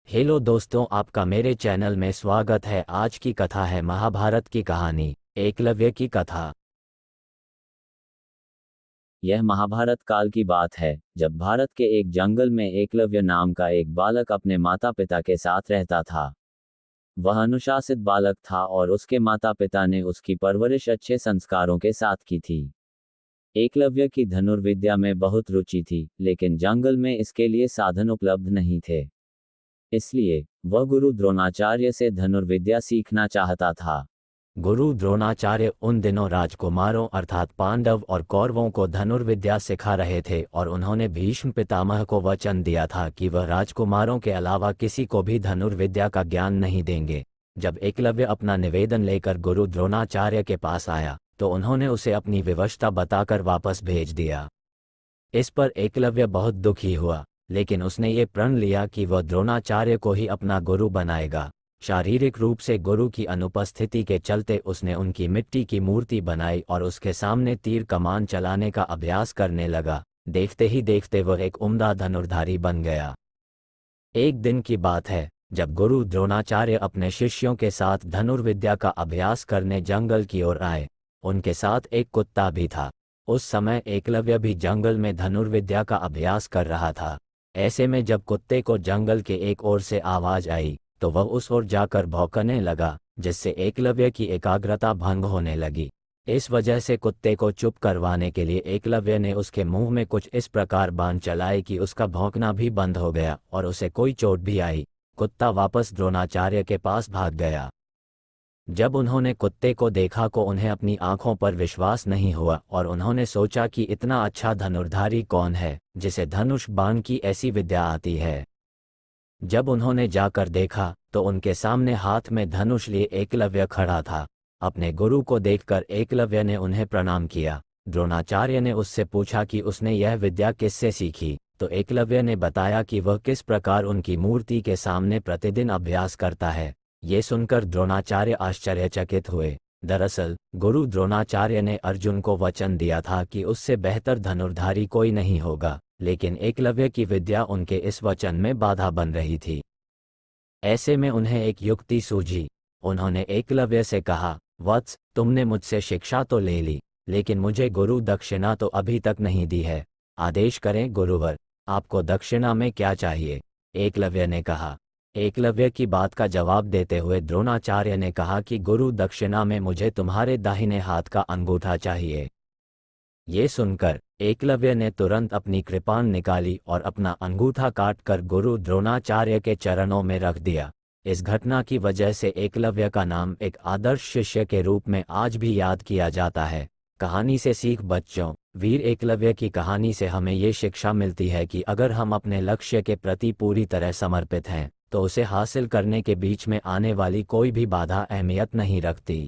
Hello दोस्तों, आपका मेरे चैनल में स्वागत है। आज की कथा है महाभारत की कहानी, एकलव्य की कथा। यह महाभारत काल की बात है, जब भारत के एक जंगल में एकलव्य नाम का एक बालक अपने माता पिता के साथ रहता था। वह अनुशासित बालक था और उसके माता पिता ने उसकी परवरिश अच्छे संस्कारों के साथ की थी। एकलव्य की धनुर्विद्या में बहुत रुचि थी, लेकिन जंगल में इसके लिए साधन उपलब्ध नहीं थे। इसलिए वह गुरु द्रोणाचार्य से धनुर्विद्या सीखना चाहता था। गुरु द्रोणाचार्य उन दिनों राजकुमारों अर्थात पांडव और कौरवों को धनुर्विद्या सिखा रहे थे और उन्होंने भीष्म पितामह को वचन दिया था कि वह राजकुमारों के अलावा किसी को भी धनुर्विद्या का ज्ञान नहीं देंगे। जब एकलव्य अपना निवेदन लेकर गुरु द्रोणाचार्य के पास आया तो उन्होंने उसे अपनी विवशता बताकर वापस भेज दिया। इस पर एकलव्य बहुत दुखी हुआ, लेकिन उसने ये प्रण लिया कि वह द्रोणाचार्य को ही अपना गुरु बनाएगा। शारीरिक रूप से गुरु की अनुपस्थिति के चलते उसने उनकी मिट्टी की मूर्ति बनाई और उसके सामने तीर कमान चलाने का अभ्यास करने लगा। देखते ही देखते वह एक उम्दा धनुर्धारी बन गया। एक दिन की बात है, जब गुरु द्रोणाचार्य अपने शिष्यों के साथ धनुर्विद्या का अभ्यास करने जंगल की ओर आए। उनके साथ एक कुत्ता भी था। उस समय एकलव्य भी जंगल में धनुर्विद्या का अभ्यास कर रहा था। ऐसे में जब कुत्ते को जंगल के एक ओर से आवाज आई तो वह उस ओर जाकर भौंकने लगा, जिससे एकलव्य की एकाग्रता भंग होने लगी। इस वजह से कुत्ते को चुप करवाने के लिए एकलव्य ने उसके मुंह में कुछ इस प्रकार बाण चलाए कि उसका भौंकना भी बंद हो गया और उसे कोई चोट भी आई। कुत्ता वापस द्रोणाचार्य के पास भाग गया। जब उन्होंने कुत्ते को देखा तो उन्हें अपनी आंखों पर विश्वास नहीं हुआ और उन्होंने सोचा कि इतना अच्छा धनुर्धारी कौन है जिसे धनुष बाण की ऐसी विद्या आती है। जब उन्होंने जाकर देखा तो उनके सामने हाथ में धनुष लिए एकलव्य खड़ा था। अपने गुरु को देखकर एकलव्य ने उन्हें प्रणाम किया। द्रोणाचार्य ने उससे पूछा कि उसने यह विद्या किससे सीखी, तो एकलव्य ने बताया कि वह किस प्रकार उनकी मूर्ति के सामने प्रतिदिन अभ्यास करता है। ये सुनकर द्रोणाचार्य आश्चर्यचकित हुए। दरअसल गुरु द्रोणाचार्य ने अर्जुन को वचन दिया था कि उससे बेहतर धनुर्धारी कोई नहीं होगा, लेकिन एकलव्य की विद्या उनके इस वचन में बाधा बन रही थी। ऐसे में उन्हें एक युक्ति सूझी। उन्होंने एकलव्य से कहा, वत्स, तुमने मुझसे शिक्षा तो ले ली, लेकिन मुझे गुरु दक्षिणा तो अभी तक नहीं दी है। आदेश करें गुरुवर, आपको दक्षिणा में क्या चाहिए? एकलव्य ने कहा। एकलव्य की बात का जवाब देते हुए द्रोणाचार्य ने कहा कि गुरु दक्षिणा में मुझे तुम्हारे दाहिने हाथ का अंगूठा चाहिए। ये सुनकर एकलव्य ने तुरंत अपनी कृपाण निकाली और अपना अंगूठा काटकर गुरु द्रोणाचार्य के चरणों में रख दिया। इस घटना की वजह से एकलव्य का नाम एक आदर्श शिष्य के रूप में आज भी याद किया जाता है। कहानी से सीख बच्चों, वीर एकलव्य की कहानी से हमें ये शिक्षा मिलती है कि अगर हम अपने लक्ष्य के प्रति पूरी तरह समर्पित हैं तो उसे हासिल करने के बीच में आने वाली कोई भी बाधा अहमियत नहीं रखती।